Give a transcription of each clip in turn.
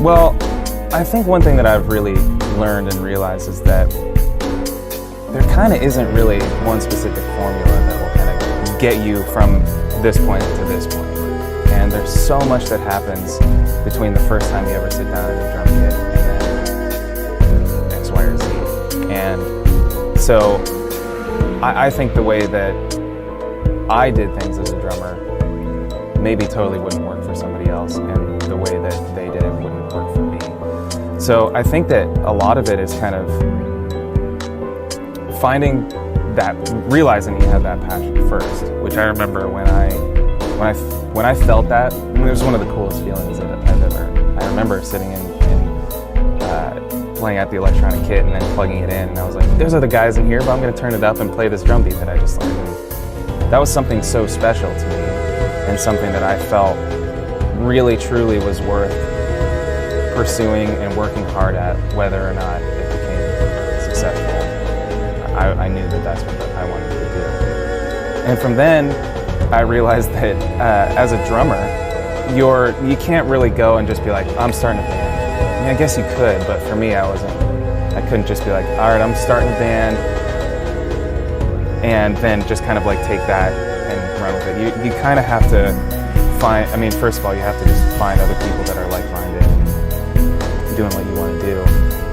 Well, I think one thing that I've really learned and realized is that there kind of isn't really one specific formula that will kind of get you from this point to this point. And there's so much that happens between the first time you ever sit down at a drum kit and then X, Y, or Z. And so I think the way that I did things as a drummer maybe totally wouldn't work for somebody else, and the way that they did it wouldn't work for me. So I think that a lot of it is kind of finding that, realizing you have that passion first, which I remember when I felt that, it was one of the coolest feelings that I've ever. I remember sitting in playing at the electronic kit and then plugging it in, and I was like, "Those are the guys in here, but I'm going to turn it up and play this drum beat that I just learned." And that was something so special to me, and something that I felt really, truly was worth pursuing and working hard at, whether or not it became successful. I knew that that's what I wanted to do. And from then, I realized that as a drummer, you can't really go and just be like, "I'm starting a band." I mean, I guess you could, but for me, I couldn't just be like, "All right, I'm starting a band," and then just kind of like take that and run with it. You kind of have to find, I mean, first of all, you have to just find other people that are like-minded and doing what you want to do.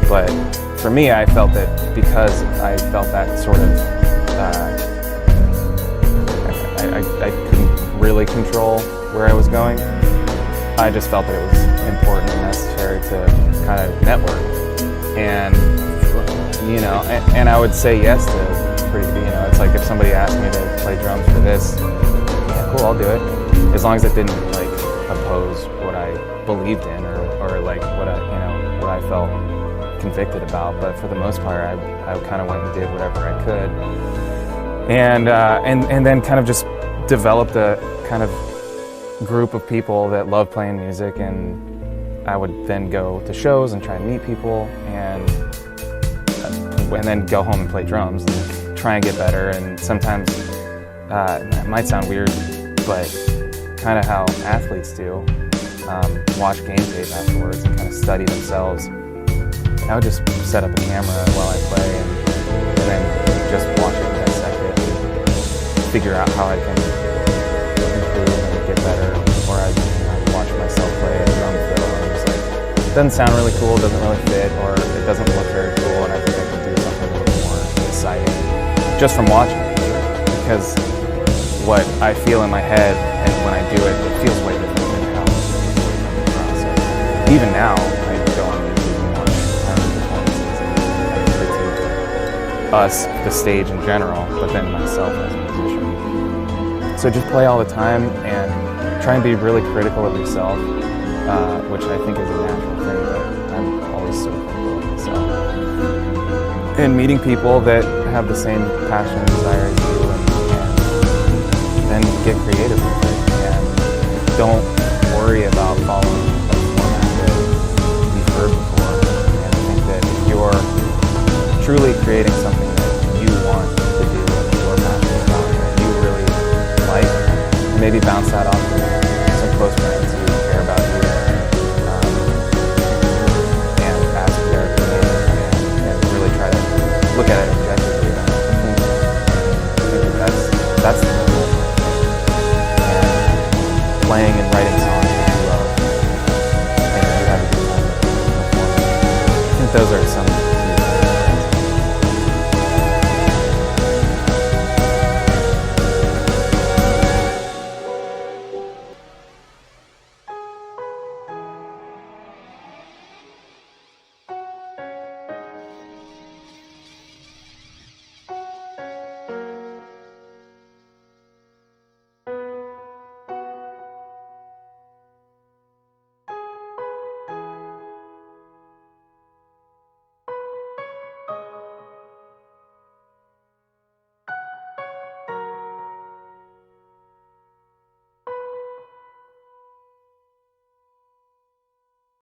But for me, I felt that because I felt that sort of, I couldn't really control where I was going. I just felt that it was important and necessary to kind of network, and and I would say yes to pretty. It's like if somebody asked me to play drums for this, yeah, cool, I'll do it, as long as it didn't like oppose what I believed in or like what I felt convicted about. But for the most part, I kind of went and did whatever I could, and then kind of just developed a kind of group of people that love playing music, and I would then go to shows and try and meet people, and then go home and play drums and try and get better. And sometimes it might sound weird, but kind of how athletes do, watch game tape afterwards and kind of study themselves. I would just set up a camera while I play and then just watch it and dissect it and figure out how I can improve and get better. Or I watch myself play a drum fill and I'm just like, it doesn't sound really cool, it doesn't really fit, or it doesn't look very cool, and I think I can do something a little more exciting just from watching it. Because what I feel in my head and when I do it, it feels way different than how it's so even now, I go on YouTube and watch performances and critique us, the stage in general, but then myself as a musician. So just play all the time and try and be really critical of yourself, which I think is a natural thing, but I'm always so critical of myself. And meeting people that have the same passion and desire as you, and then get creative with it. And don't worry about following a format that you've heard before. And I think that if you're truly creating something that you want to do and you're passionate about, that you really like, maybe bounce that off some close friends who care about you, and ask their opinion and really try to look at it objectively. I think that's the goal. And playing and writing songs that you love, and you have a good time performing. I think those are some